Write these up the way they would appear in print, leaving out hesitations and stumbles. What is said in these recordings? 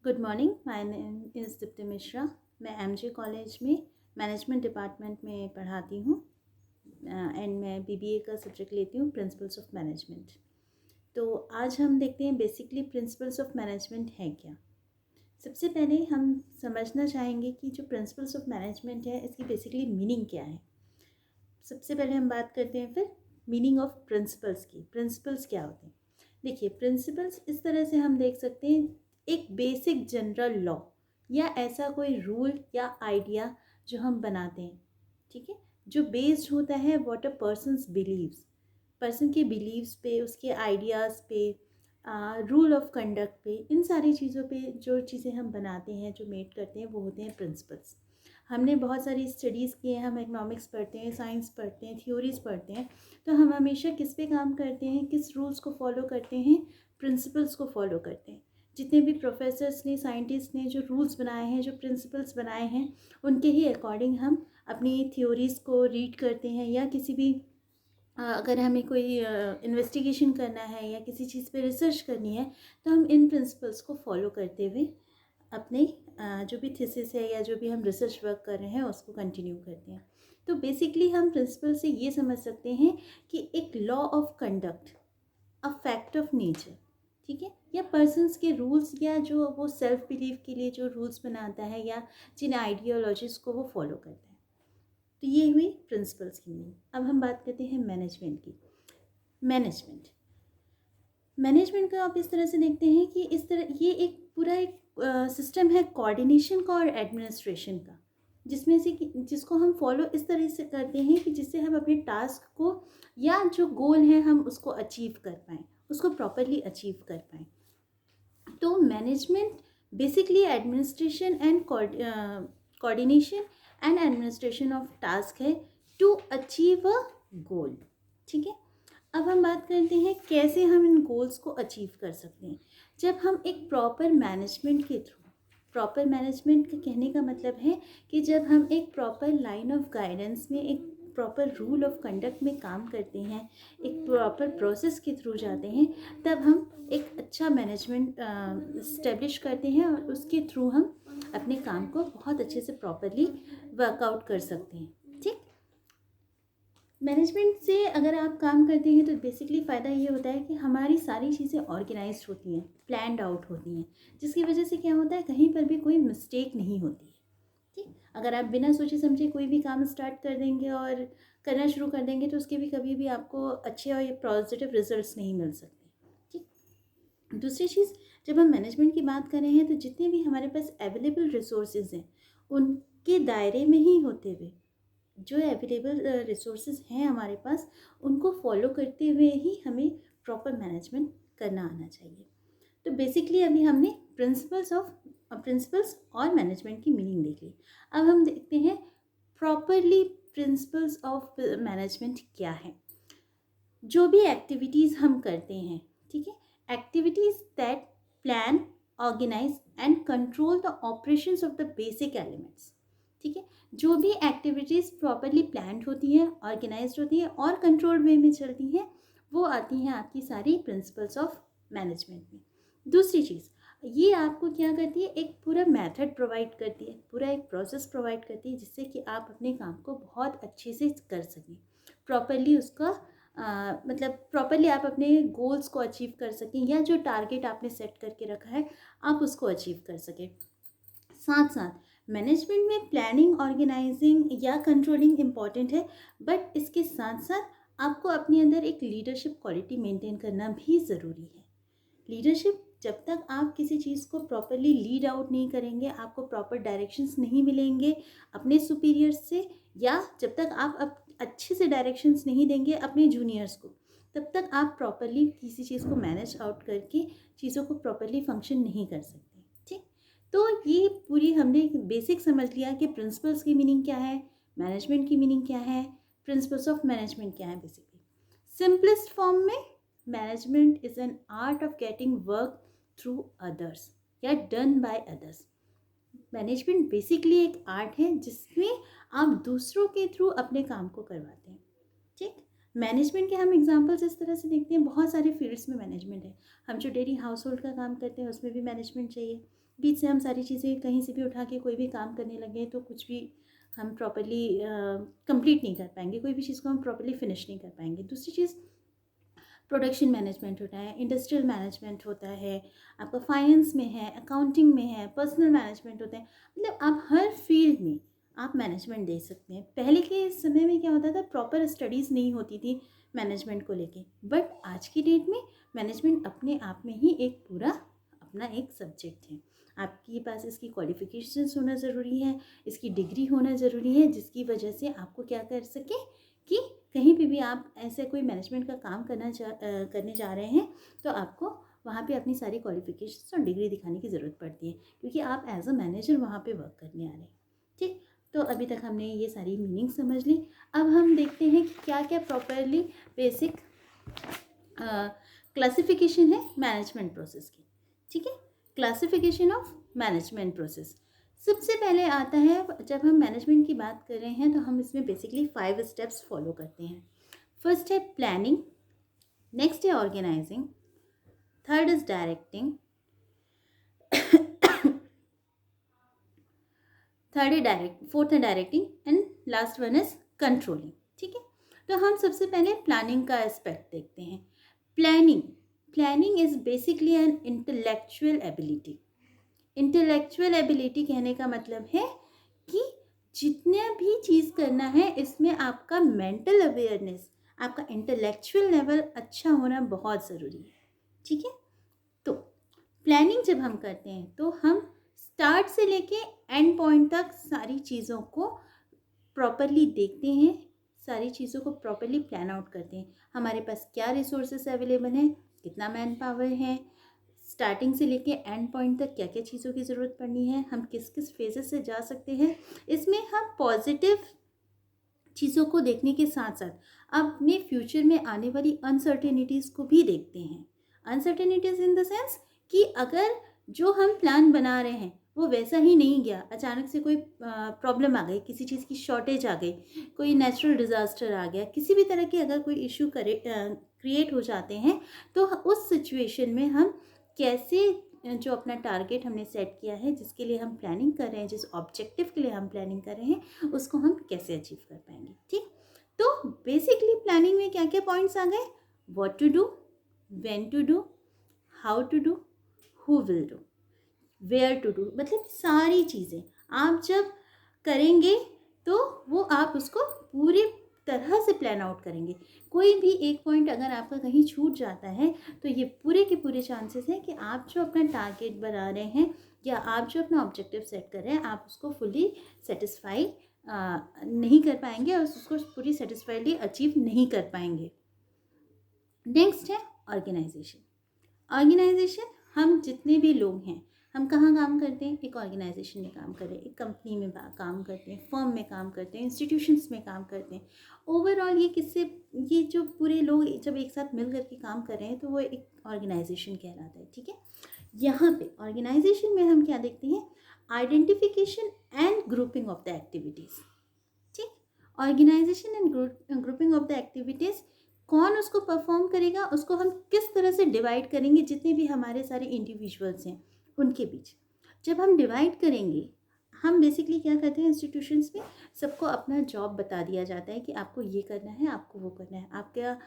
Good morning, my name is Deepti Mishra. मैं MJ college में management department में पढ़ाती हूँ एंड मैं बीबीए का सब्जेक्ट लेती हूँ, प्रिंसिपल्स ऑफ मैनेजमेंट। तो आज हम देखते हैं बेसिकली प्रिंसिपल्स ऑफ मैनेजमेंट है क्या। सबसे पहले हम समझना चाहेंगे कि जो प्रिंसिपल्स ऑफ मैनेजमेंट है इसकी बेसिकली मीनिंग क्या है। सबसे पहले हम बात करते हैं फिर मीनिंग ऑफ प्रिंसिपल्स की। प्रिंसिपल्स क्या होते हैं? देखिए, प्रिंसिपल्स इस तरह से हम देख सकते हैं, एक बेसिक जनरल लॉ या ऐसा कोई रूल या आइडिया जो हम बनाते हैं, ठीक है, जो बेस्ड होता है what a person's beliefs, person के बिलीव्स पे, उसके आइडियाज़ पे, रूल ऑफ कंडक्ट पे, इन सारी चीज़ों पे जो चीज़ें हम बनाते हैं, जो मेड करते हैं, वो होते हैं प्रिंसिपल्स। हमने बहुत सारी स्टडीज़ की हैं, हम इकोनॉमिक्स पढ़ते हैं, साइंस पढ़ते हैं, थ्योरीज़ पढ़ते हैं, तो हम हमेशा किस पे काम करते हैं, किस रूल्स को फॉलो करते हैं? प्रिंसिपल्स को फॉलो करते हैं। जितने भी प्रोफेसर्स ने, साइंटिस्ट ने जो रूल्स बनाए हैं, जो प्रिंसिपल्स बनाए हैं, उनके ही अकॉर्डिंग हम अपनी थ्योरीज़ को रीड करते हैं, या किसी भी अगर हमें कोई इन्वेस्टिगेशन करना है या किसी चीज़ पे रिसर्च करनी है, तो हम इन प्रिंसिपल्स को फॉलो करते हुए अपने जो भी थीसिस है या जो भी हम रिसर्च वर्क कर रहे हैं उसको कंटिन्यू करते हैं। तो बेसिकली हम प्रिंसिपल से ये समझ सकते हैं कि एक law of conduct, a fact of nature, ठीक है, या पर्सन्स के रूल्स, या जो वो सेल्फ बिलीव के लिए जो रूल्स बनाता है या जिन आइडियोलॉजीज को वो फॉलो करता है। तो ये हुई प्रिंसिपल्स की मीनिंग। अब हम बात करते हैं मैनेजमेंट की। मैनेजमेंट मैनेजमेंट को आप इस तरह से देखते हैं कि इस तरह ये एक पूरा एक सिस्टम है कोऑर्डिनेशन का और एडमिनिस्ट्रेशन का, जिसमें से कि जिसको हम फॉलो इस तरह से करते हैं कि जिससे हम अपने टास्क को या जो गोल है हम उसको अचीव कर पाएँ, उसको प्रॉपरली अचीव कर पाएँ। तो management basically administration and coordination and administration of task है टू अचीव अ गोल, ठीक है। अब हम बात करते हैं कैसे हम इन गोल्स को अचीव कर सकते हैं। जब हम एक प्रॉपर मैनेजमेंट के थ्रू, प्रॉपर मैनेजमेंट का कहने का मतलब है कि जब हम एक प्रॉपर लाइन ऑफ गाइडेंस में, एक प्रॉपर रूल ऑफ कंडक्ट में काम करते हैं, एक प्रॉपर प्रोसेस के थ्रू जाते हैं, तब हम एक अच्छा मैनेजमेंट इस्टेब्लिश करते हैं और उसके थ्रू हम अपने काम को बहुत अच्छे से प्रॉपरली वर्कआउट कर सकते हैं, ठीक। मैनेजमेंट से अगर आप काम करते हैं तो बेसिकली फ़ायदा ये होता है कि हमारी सारी चीज़ें ऑर्गेनाइज्ड होती हैं, प्लान्ड आउट होती हैं, जिसकी वजह से क्या होता है, कहीं पर भी कोई मिस्टेक नहीं होती है, ठीक। अगर आप बिना सोचे समझे कोई भी काम स्टार्ट कर देंगे और करना शुरू कर देंगे तो उसके भी कभी भी आपको अच्छे और पॉजिटिव रिजल्ट्स नहीं मिल सकते, ठीक। दूसरी चीज़, जब हम मैनेजमेंट की बात कर रहे हैं तो जितने भी हमारे पास अवेलेबल रिसोर्सेज हैं उनके दायरे में ही होते हुए, जो अवेलेबल रिसोर्सेज हैं हमारे पास, उनको फॉलो करते हुए ही हमें प्रॉपर मैनेजमेंट करना आना चाहिए। तो बेसिकली अभी हमने प्रिंसिपल्स और मैनेजमेंट की मीनिंग देख ली। अब हम देखते हैं प्रॉपरली प्रिंसिपल्स ऑफ मैनेजमेंट क्या है। जो भी एक्टिविटीज़ हम करते हैं, ठीक है, activities that plan, organise and control the operations of the basic elements, ठीक है, जो भी एक्टिविटीज़ प्रॉपरली प्लान्ड होती हैं, ऑर्गेनाइज्ड होती हैं और कंट्रोल्ड वे में चलती हैं, वो आती हैं आपकी सारी प्रिंसिपल्स ऑफ मैनेजमेंट में। दूसरी चीज़, ये आपको क्या करती है, एक पूरा मेथड प्रोवाइड करती है, पूरा एक प्रोसेस प्रोवाइड करती है, जिससे कि आप अपने काम को बहुत अच्छे से कर सकें, प्रॉपरली उसका मतलब प्रॉपरली आप अपने गोल्स को अचीव कर सकें, या जो टारगेट आपने सेट करके रखा है आप उसको अचीव कर सकें। साथ साथ मैनेजमेंट में प्लानिंग, ऑर्गेनाइजिंग या कंट्रोलिंग इम्पॉर्टेंट है, बट इसके साथ साथ आपको अपने अंदर एक लीडरशिप क्वालिटी मेंटेन करना भी ज़रूरी है। लीडरशिप, जब तक आप किसी चीज़ को प्रॉपरली लीड आउट नहीं करेंगे, आपको प्रॉपर डायरेक्शंस नहीं मिलेंगे अपने सुपीरियर्स से, या जब तक आप अच्छे से डायरेक्शंस नहीं देंगे अपने जूनियर्स को, तब तक आप प्रॉपरली किसी चीज़ को मैनेज आउट करके चीज़ों को प्रॉपरली फंक्शन नहीं कर सकते, ठीक। तो ये पूरी हमने बेसिक समझ लिया कि प्रिंसिपल्स की मीनिंग क्या है, मैनेजमेंट की मीनिंग क्या है, प्रिंसिपल्स ऑफ मैनेजमेंट क्या है। बेसिकली सिंपलेस्ट फॉर्म में, management is an art of getting work through others या done by others. Management basically एक आर्ट है जिसमें आप दूसरों के थ्रू अपने काम को करवाते हैं, ठीक। मैनेजमेंट के हम एग्जांपल्स इस तरह से देखते हैं, बहुत सारे फील्ड्स में मैनेजमेंट है। हम जो डेली हाउस होल्ड का काम करते हैं उसमें भी मैनेजमेंट चाहिए। बीच से हम सारी चीज़ें कहीं से भी उठा के कोई भी काम करने लगे तो कुछ भी हम प्रॉपर्ली कंप्लीट नहीं कर पाएंगे, कोई भी चीज़ को हम प्रॉपर्ली फिनिश नहीं कर पाएंगे। दूसरी चीज़ प्रोडक्शन मैनेजमेंट होता है, इंडस्ट्रियल मैनेजमेंट होता है, आपका फाइनेंस में है, अकाउंटिंग में है, पर्सनल मैनेजमेंट होता है। मतलब आप हर फील्ड में आप मैनेजमेंट दे सकते हैं। पहले के समय में क्या होता था, प्रॉपर स्टडीज़ नहीं होती थी मैनेजमेंट को लेके, बट आज की डेट में मैनेजमेंट अपने आप में ही एक पूरा अपना एक सब्जेक्ट है। आपके पास इसकी क्वालिफिकेशंस होना ज़रूरी है, इसकी डिग्री होना ज़रूरी है, जिसकी वजह से आपको क्या कर सके कि कहीं पे भी आप ऐसे कोई मैनेजमेंट का काम करने जा रहे हैं तो आपको वहाँ पे अपनी सारी क्वालिफिकेशंस और डिग्री दिखाने की ज़रूरत पड़ती है, क्योंकि आप एज अ मैनेजर वहाँ पे वर्क करने आ रहे हैं। ठीक, तो अभी तक हमने ये सारी मीनिंग समझ ली। अब हम देखते हैं कि क्या क्या प्रॉपरली बेसिक क्लासिफिकेशन है मैनेजमेंट प्रोसेस की। ठीक है, क्लासिफिकेशन ऑफ मैनेजमेंट प्रोसेस। सबसे पहले आता है, जब हम मैनेजमेंट की बात कर रहे हैं तो हम इसमें बेसिकली 5 स्टेप्स फॉलो करते हैं। फर्स्ट है प्लानिंग, नेक्स्ट है organising, third is directing, fourth है directing and last one is controlling. ठीक है, तो हम सबसे पहले प्लानिंग का एस्पेक्ट देखते हैं। Planning is basically an intellectual ability. Intellectual ability कहने का मतलब है कि जितना भी चीज़ करना है इसमें आपका मेंटल अवेयरनेस, आपका इंटेलेक्चुअल लेवल अच्छा होना बहुत ज़रूरी है। ठीक है, तो प्लानिंग जब हम करते हैं तो हम स्टार्ट से लेके एंड पॉइंट तक सारी चीज़ों को प्रॉपरली देखते हैं, सारी चीज़ों को प्रॉपरली प्लान आउट करते हैं। हमारे पास क्या रिसोर्सेस अवेलेबल हैं, कितना मैन पावर है, स्टार्टिंग से लेके एंड पॉइंट तक क्या क्या चीज़ों की ज़रूरत पड़नी है, हम किस किस फेजेस से जा सकते हैं। इसमें हम पॉजिटिव चीज़ों को देखने के साथ साथ अपने फ्यूचर में आने वाली अनसर्टेनिटीज़ को भी देखते हैं। अनसर्टेनिटीज़ इन द सेंस कि अगर जो हम प्लान बना रहे हैं वो वैसा ही नहीं गया, अचानक से कोई प्रॉब्लम आ गई, किसी चीज़ की शॉर्टेज आ गई, कोई नेचुरल डिज़ास्टर आ गया, किसी भी तरह के अगर कोई इशू क्रिएट हो जाते हैं, तो उस सिचुएशन में हम कैसे जो अपना टारगेट हमने सेट किया है, जिसके लिए हम प्लानिंग कर रहे हैं, जिस ऑब्जेक्टिव के लिए हम प्लानिंग कर रहे हैं, उसको हम कैसे अचीव कर पाएंगे। ठीक, तो बेसिकली प्लानिंग में क्या क्या पॉइंट्स आ गए, what to do, when to do, how to do, who will do, where to do. मतलब सारी चीज़ें आप जब करेंगे तो वो आप उसको पूरी तरह से प्लान आउट करेंगे। कोई भी एक पॉइंट अगर आपका कहीं छूट जाता है तो ये पूरे के पूरे चांसेस हैं कि आप जो अपना टारगेट बना रहे हैं या आप जो अपना ऑब्जेक्टिव सेट कर रहे हैं, आप उसको फुली सेटिस्फाई नहीं कर पाएंगे और उसको पूरी सेटिस्फाइडली अचीव नहीं कर पाएंगे। नेक्स्ट है ऑर्गेनाइजेशन। ऑर्गेनाइजेशन, हम जितने भी लोग हैं, हम कहाँ काम करते हैं, एक ऑर्गेनाइजेशन में काम कर रहे हैं, एक कंपनी में काम करते हैं, फर्म में काम करते हैं, इंस्टीट्यूशंस में काम करते हैं। ओवरऑल ये जो पूरे लोग जब एक साथ मिल करके काम कर रहे हैं तो वो एक ऑर्गेनाइजेशन कहलाता है। ठीक है, यहाँ पे ऑर्गेनाइजेशन में हम क्या देखते हैं, identification and grouping of the activities. ठीक, organisation and grouping of the activities, कौन उसको परफॉर्म करेगा, उसको हम किस तरह से डिवाइड करेंगे, जितने भी हमारे सारे इंडिविजुअल्स हैं उनके बीच। जब हम डिवाइड करेंगे, हम बेसिकली क्या करते हैं, इंस्टीट्यूशंस में सबको अपना जॉब बता दिया जाता है कि आपको ये करना है, आपको वो करना है, आपका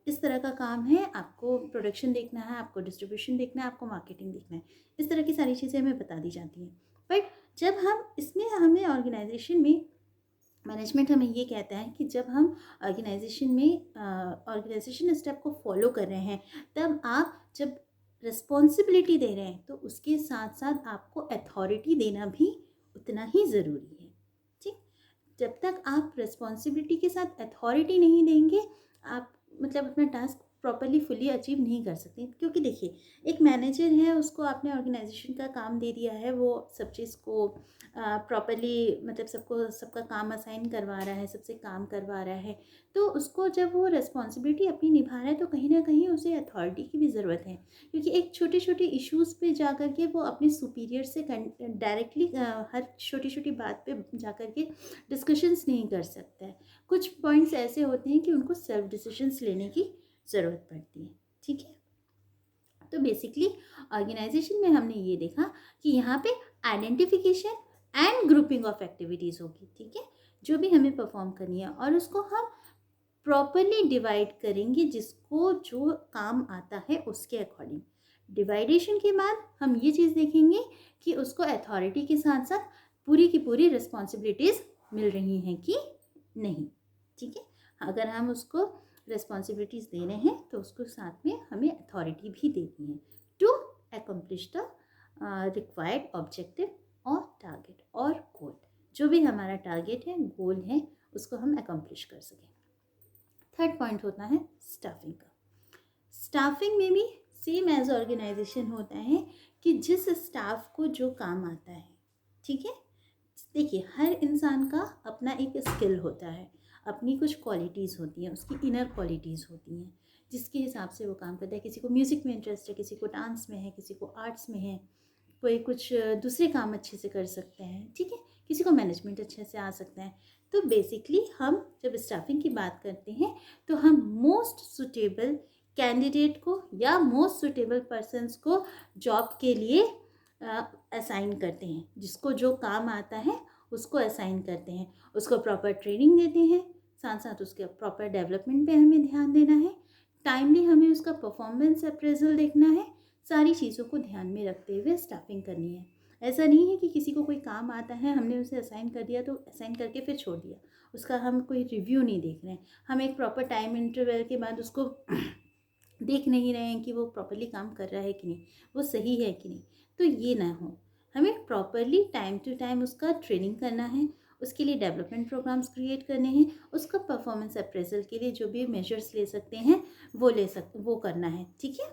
इस तरह का काम है, आपको प्रोडक्शन देखना है, आपको डिस्ट्रीब्यूशन देखना है, आपको मार्केटिंग देखना है। इस तरह की सारी चीज़ें हमें बता दी जाती हैं। बट जब हम इसमें हमें ऑर्गेनाइजेशन में मैनेजमेंट हमें ये कहता है कि जब हम ऑर्गेनाइजेशन स्टेप को फॉलो कर रहे हैं, तब आप जब रिस्पॉन्सिबिलिटी दे रहे हैं तो उसके साथ साथ आपको अथॉरिटी देना भी उतना ही ज़रूरी है। ठीक, जब तक आप रिस्पॉन्सिबिलिटी के साथ अथॉरिटी नहीं देंगे, आप मतलब अपना टास्क प्रॉपरली फुली अचीव नहीं कर सकते। क्योंकि देखिए, एक मैनेजर है, उसको आपने ऑर्गेनाइजेशन का काम दे दिया है, वो सब चीज़ को प्रॉपरली मतलब सबका काम असाइन करवा रहा है, सबसे काम करवा रहा है, तो उसको जब वो रिस्पॉन्सिबिलिटी अपनी निभा रहा है तो कहीं ना कहीं उसे अथॉरिटी की भी ज़रूरत है। क्योंकि एक छोटे छोटे इश्यूज़ पे जा कर के वो अपने सुपीरियर से डायरेक्टली हर छोटी छोटी बात पे जा कर के डिस्कशंस नहीं कर सकता है। कुछ पॉइंट्स ऐसे होते हैं कि उनको सेल्फ डिसीजंस लेने की ज़रूरत पड़ती है। ठीक है, तो बेसिकली ऑर्गेनाइजेशन में हमने ये देखा कि यहाँ पे identification and grouping of activities होगी। ठीक है, जो भी हमें परफॉर्म करनी है, और उसको हम प्रॉपरली डिवाइड करेंगे, जिसको जो काम आता है उसके अकॉर्डिंग। डिवाइडेशन के बाद हम ये चीज़ देखेंगे कि उसको अथॉरिटी के साथ साथ पूरी की पूरी रिस्पॉन्सिबिलिटीज़ मिल रही हैं कि नहीं। ठीक है, अगर हम उसको रिस्पॉन्सिबिलिटीज़ दे रहे हैं तो उसको साथ में हमें अथॉरिटी भी देनी है to accomplish the required objective और टारगेट और गोल। जो भी हमारा टारगेट है, गोल है, उसको हम अकम्प्लिश कर सकें। थर्ड पॉइंट होता है स्टाफिंग का। स्टाफिंग में भी सेम एज ऑर्गेनाइजेशन होता है कि जिस स्टाफ को जो काम आता है। ठीक है, देखिए, हर इंसान का अपना एक स्किल होता है, अपनी कुछ क्वालिटीज़ होती हैं, उसकी इनर क्वालिटीज़ होती हैं, जिसके हिसाब से वो काम करता है। किसी को म्यूज़िक में इंटरेस्ट है, किसी को डांस में है, किसी को आर्ट्स में है, कोई कुछ दूसरे काम अच्छे से कर सकते हैं। ठीक है, किसी को मैनेजमेंट अच्छे से आ सकता है। तो बेसिकली हम जब स्टाफिंग की बात करते हैं तो हम मोस्ट सुटेबल कैंडिडेट को या मोस्ट सुटेबल पर्सन्स को जॉब के लिए असाइन करते हैं। जिसको जो काम आता है उसको असाइन करते हैं, उसको प्रॉपर ट्रेनिंग देते हैं, साथ साथ उसके प्रॉपर डेवलपमेंट पे हमें ध्यान देना है, टाइमली हमें उसका परफॉर्मेंस अप्रेजल देखना है। सारी चीज़ों को ध्यान में रखते हुए स्टाफिंग करनी है। ऐसा नहीं है कि किसी को कोई काम आता है, हमने उसे असाइन कर दिया तो असाइन करके फिर छोड़ दिया, उसका हम कोई रिव्यू नहीं देख रहे हैं, हम एक प्रॉपर टाइम इंटरवल के बाद उसको देख नहीं रहे हैं कि वो प्रॉपरली काम कर रहा है कि नहीं, वो सही है कि नहीं। तो ये ना हो, हमें प्रॉपरली टाइम टू टाइम उसका ट्रेनिंग करना है, उसके लिए डेवलपमेंट प्रोग्राम्स क्रिएट करने हैं, उसका परफॉर्मेंस अप्रेजल के लिए जो भी मेजर्स ले सकते हैं वो करना है। ठीक है,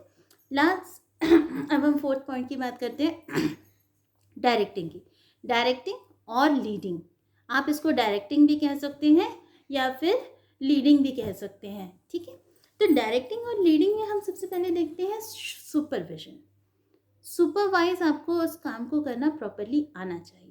लास्ट अब हम फोर्थ पॉइंट की बात करते हैं, डायरेक्टिंग की। डायरेक्टिंग और लीडिंग, आप इसको डायरेक्टिंग भी कह सकते हैं या फिर लीडिंग भी कह सकते हैं। ठीक है, तो डायरेक्टिंग और लीडिंग में हम सबसे पहले देखते हैं सुपरविजन। सुपरवाइज आपको उस काम को करना प्रॉपरली आना चाहिए।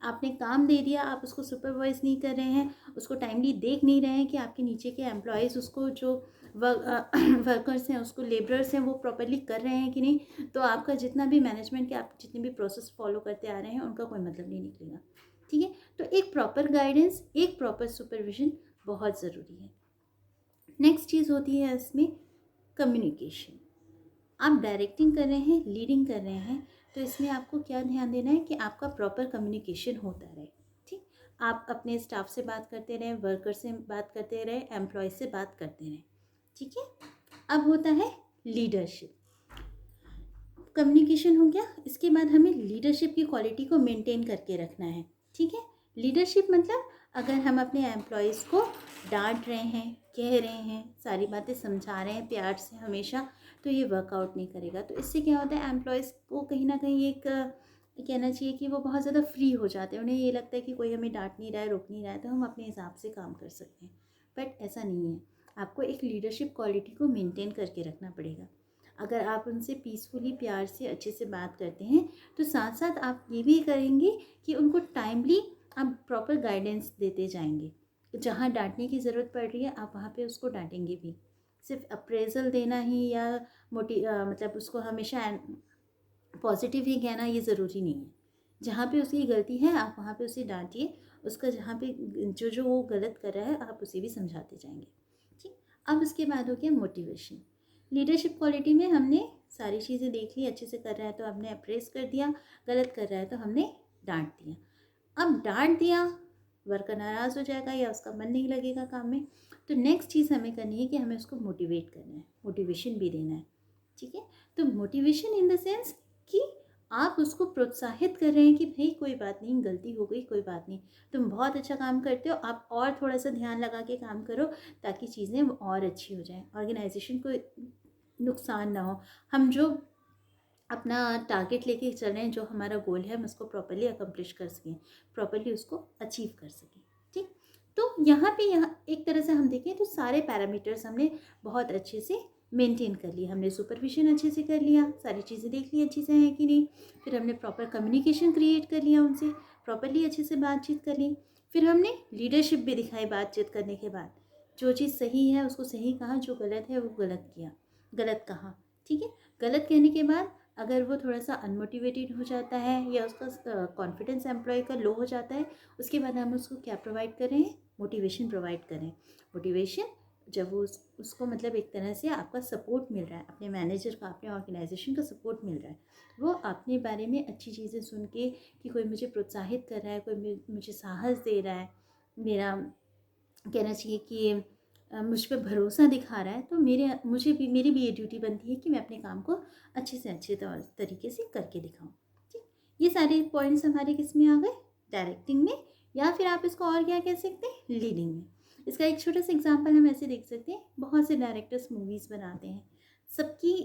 आपने काम दे दिया, आप उसको सुपरवाइज नहीं कर रहे हैं, उसको टाइमली देख नहीं रहे हैं कि आपके नीचे के एम्प्लॉयज़ उसको जो वर्कर्स हैं, उसको लेबरर्स हैं, वो प्रॉपरली कर रहे हैं कि नहीं, तो आपका जितना भी मैनेजमेंट के आप जितने भी प्रोसेस फॉलो करते आ रहे हैं उनका कोई मतलब नहीं निकलेगा। ठीक है, तो एक प्रॉपर गाइडेंस, एक प्रॉपर सुपरविजन बहुत ज़रूरी है। नेक्स्ट चीज़ होती है इसमें कम्युनिकेशन। आप डायरेक्टिंग कर रहे हैं, लीडिंग कर रहे हैं, तो इसमें आपको क्या ध्यान देना है कि आपका प्रॉपर कम्युनिकेशन होता रहे। ठीक, आप अपने स्टाफ से बात करते रहें, वर्कर से बात करते रहें, एम्प्लॉय से बात करते रहें। ठीक है, अब होता है लीडरशिप। कम्युनिकेशन हो गया, इसके बाद हमें लीडरशिप की क्वालिटी को मेंटेन करके रखना है। ठीक है, लीडरशिप मतलब अगर हम अपने एम्प्लॉयज़ को डांट रहे हैं, कह रहे हैं, सारी बातें समझा रहे हैं प्यार से हमेशा, तो ये वर्कआउट नहीं करेगा। तो इससे क्या होता है, एम्प्लॉयज़ को कहीं ना कहीं एक कहना चाहिए कि वो बहुत ज़्यादा फ्री हो जाते हैं। उन्हें ये लगता है कि कोई हमें डांट नहीं रहा है, रोक नहीं रहा है, तो हम अपने हिसाब से काम कर सकते हैं। बट ऐसा नहीं है, आपको एक लीडरशिप क्वालिटी को मेंटेन करके रखना पड़ेगा। अगर आप उनसे पीसफुली, प्यार से, अच्छे से बात करते हैं, तो साथ साथ आप ये भी करेंगे कि उनको टाइमली आप प्रॉपर गाइडेंस देते जाएंगे। जहाँ डांटने की ज़रूरत पड़ रही है आप वहाँ पे उसको डांटेंगे भी। सिर्फ अप्रेजल देना ही या मतलब उसको हमेशा पॉजिटिव ही कहना ये ज़रूरी नहीं है। जहाँ पे उसकी गलती है आप वहाँ पे उसे डांटिए, उसका जहाँ पे जो वो गलत कर रहा है आप उसे भी समझाते जाएंगे। ठीक, अब उसके बाद हो गया मोटिवेशन। लीडरशिप क्वालिटी में हमने सारी चीज़ें देख ली, अच्छे से कर रहा है तो हमने अप्रेस कर दिया, गलत कर रहा है तो हमने डांट दिया। अब डांट दिया, वर्कर नाराज़ हो जाएगा या उसका मन नहीं लगेगा काम में, तो नेक्स्ट चीज़ हमें करनी है कि हमें उसको मोटिवेट करना है, मोटिवेशन भी देना है। ठीक है, तो मोटिवेशन इन द सेंस कि आप उसको प्रोत्साहित कर रहे हैं कि भाई कोई बात नहीं, गलती हो गई, कोई बात नहीं, तुम बहुत अच्छा काम करते हो, आप और थोड़ा सा ध्यान लगा के काम करो ताकि चीज़ें और अच्छी हो जाएं, ऑर्गेनाइजेशन को नुकसान ना हो, हम जो अपना टारगेट लेके चल रहे हैं, जो हमारा गोल है, हम उसको प्रॉपर्ली अकम्प्लिश कर सकें, प्रॉपर्ली उसको अचीव कर सकें। ठीक, तो यहाँ पे एक तरह से हम देखें तो सारे पैरामीटर्स हमने बहुत अच्छे से मेंटेन कर लिया। हमने सुपरविजन अच्छे से कर लिया, सारी चीज़ें देख ली अच्छे से हैं कि नहीं, फिर हमने प्रॉपर कम्युनिकेशन क्रिएट कर लिया, उनसे प्रॉपर्ली अच्छे से बातचीत कर ली, फिर हमने लीडरशिप भी दिखाई बातचीत करने के बाद, जो चीज़ सही है उसको सही कहा, जो गलत है वो गलत किया, गलत कहा। ठीक है, गलत कहने के बाद अगर वो थोड़ा सा अनमोटिवेटेड हो जाता है या उसका कॉन्फिडेंस एम्प्लॉय का लो हो जाता है, उसके बाद हम उसको क्या प्रोवाइड कर रहे हैं, मोटिवेशन प्रोवाइड करें। मोटिवेशन जब वो उसको मतलब एक तरह से आपका सपोर्ट मिल रहा है, अपने मैनेजर का, अपने ऑर्गेनाइजेशन का सपोर्ट मिल रहा है, वो अपने बारे में अच्छी चीज़ें सुन के कि कोई मुझे प्रोत्साहित कर रहा है, कोई मुझे साहस दे रहा है, मेरा कहना चाहिए कि मुझ पे भरोसा दिखा रहा है, तो मेरी भी ये ड्यूटी बनती है कि मैं अपने काम को अच्छे से अच्छे तरीके से करके दिखाऊं। ठीक, ये सारे पॉइंट्स हमारे किस में आ गए, डायरेक्टिंग में, या फिर आप इसको और क्या कह सकते हैं, लीडिंग में। इसका एक छोटा सा एग्जांपल हम ऐसे देख सकते हैं, बहुत से डायरेक्टर्स मूवीज़ बनाते हैं, सबकी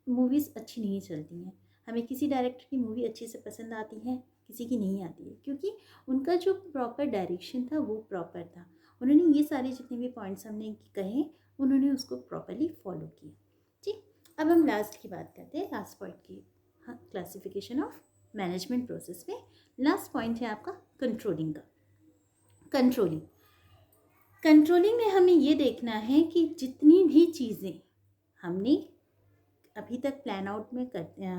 मूवीज़ अच्छी नहीं चलती हैं, हमें किसी डायरेक्टर की मूवी अच्छे से पसंद आती है, किसी की नहीं आती है, क्योंकि उनका जो प्रॉपर डायरेक्शन था वो प्रॉपर था, उन्होंने ये सारे जितने भी पॉइंट्स हमने कहे उन्होंने उसको प्रॉपरली फॉलो किया। ठीक, अब हम लास्ट की बात करते हैं, लास्ट पॉइंट की। हाँ, क्लासिफिकेशन ऑफ मैनेजमेंट प्रोसेस में लास्ट पॉइंट है आपका कंट्रोलिंग का। कंट्रोलिंग में हमें ये देखना है कि जितनी भी चीज़ें हमने अभी तक प्लान आउट में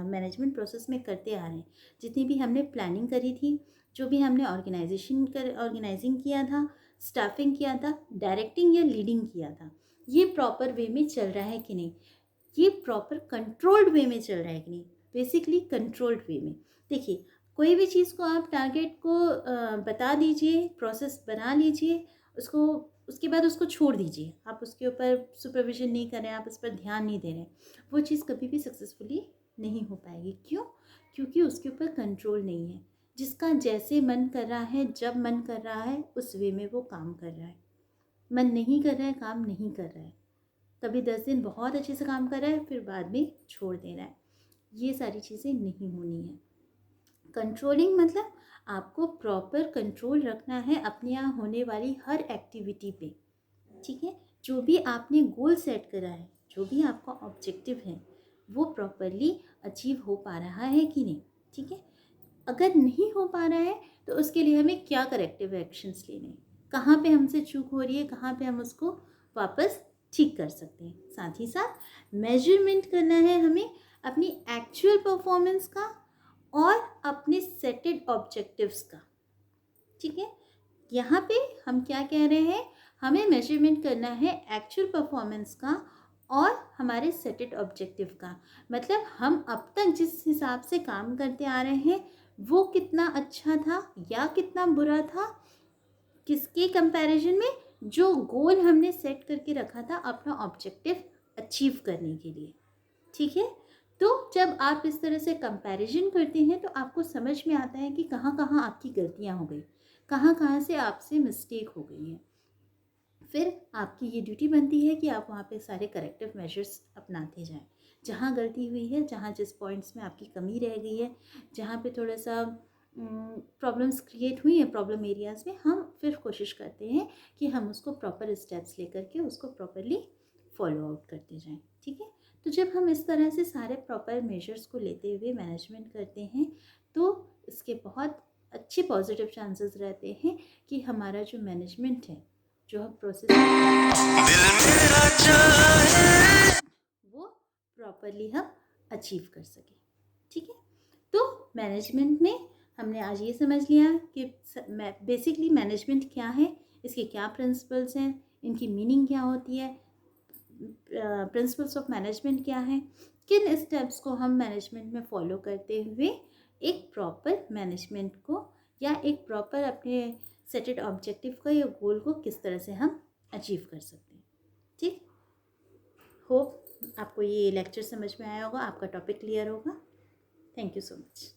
मैनेजमेंट प्रोसेस में करते आ रहे हैं, जितनी भी हमने प्लानिंग करी थी, जो भी हमने ऑर्गेनाइजिंग किया था, स्टाफिंग किया था, डायरेक्टिंग या लीडिंग किया था, ये प्रॉपर वे में चल रहा है कि नहीं, ये प्रॉपर कंट्रोल्ड वे में चल रहा है कि नहीं। बेसिकली कंट्रोल्ड वे में देखिए, कोई भी चीज़ को आप टारगेट को बता दीजिए, प्रोसेस बना लीजिए, उसको उसके बाद उसको छोड़ दीजिए, आप उसके ऊपर सुपरविजन नहीं कर रहे हैं, आप उस पर ध्यान नहीं दे रहे हैं, वो चीज़ कभी भी सक्सेसफुली नहीं हो पाएगी। क्यों? क्योंकि उसके ऊपर कंट्रोल नहीं है। जिसका जैसे मन कर रहा है, जब मन कर रहा है, उस वे में वो काम कर रहा है। मन नहीं कर रहा है, काम नहीं कर रहा है, कभी 10 दिन बहुत अच्छे से काम कर रहा है, फिर बाद में छोड़ दे रहा है, ये सारी चीज़ें नहीं होनी है। कंट्रोलिंग मतलब आपको प्रॉपर कंट्रोल रखना है अपने यहाँ होने वाली हर एक्टिविटी पे। ठीक है, जो भी आपने गोल सेट करा है, जो भी आपका ऑब्जेक्टिव है, वो प्रॉपरली अचीव हो पा रहा है कि नहीं। ठीक है, अगर नहीं हो पा रहा है तो उसके लिए हमें क्या करेक्टिव एक्शंस लेने हैं, कहाँ पे हमसे चूक हो रही है, कहाँ पे हम उसको वापस ठीक कर सकते हैं। साथ ही साथ मेजरमेंट करना है हमें अपनी एक्चुअल परफॉर्मेंस का और अपने सेटेड ऑब्जेक्टिव्स का। ठीक है, यहाँ पे हम क्या कह रहे हैं, हमें मेजरमेंट करना है एक्चुअल परफॉर्मेंस का और हमारे सेटेड ऑब्जेक्टिव का। मतलब हम अब तक जिस हिसाब से काम करते आ रहे हैं वो कितना अच्छा था या कितना बुरा था, किसके कंपैरिजन में, जो गोल हमने सेट करके रखा था अपना ऑब्जेक्टिव अचीव करने के लिए। ठीक है, तो जब आप इस तरह से कंपैरिजन करते हैं तो आपको समझ में आता है कि कहाँ कहाँ आपकी गलतियाँ हो गई, कहाँ कहाँ से आपसे मिस्टेक हो गई है। फिर आपकी ये ड्यूटी बनती है कि आप वहाँ पे सारे करेक्टिव मेजर्स अपनाते जाएं। जहाँ गलती हुई है, जहाँ जिस पॉइंट्स में आपकी कमी रह गई है, जहाँ पे थोड़ा सा प्रॉब्लम्स क्रिएट हुई हैं, प्रॉब्लम एरियाज़ में, हम फिर कोशिश करते हैं कि हम उसको प्रॉपर स्टेप्स लेकर के उसको प्रॉपरली फॉलो आउट करते जाएं। ठीक है, तो जब हम इस तरह से सारे प्रॉपर मेजर्स को लेते हुए मैनेजमेंट करते हैं तो इसके बहुत अच्छे पॉजिटिव चांसेस रहते हैं कि हमारा जो मैनेजमेंट है, जो हम प्रोसेस वो प्रॉपरली हम अचीव कर सकें। ठीक है, तो मैनेजमेंट में हमने आज ये समझ लिया कि बेसिकली मैनेजमेंट क्या है, इसके क्या प्रिंसिपल्स हैं, इनकी मीनिंग क्या होती है, प्रिंसिपल्स ऑफ मैनेजमेंट क्या है, किन स्टेप्स को हम मैनेजमेंट में फॉलो करते हुए एक प्रॉपर मैनेजमेंट को या एक प्रॉपर अपने सेटेड ऑब्जेक्टिव का या गोल को किस तरह से हम अचीव कर सकते हैं। ठीक, होप आपको ये लेक्चर समझ में आया होगा, आपका टॉपिक क्लियर होगा। Thank you so much.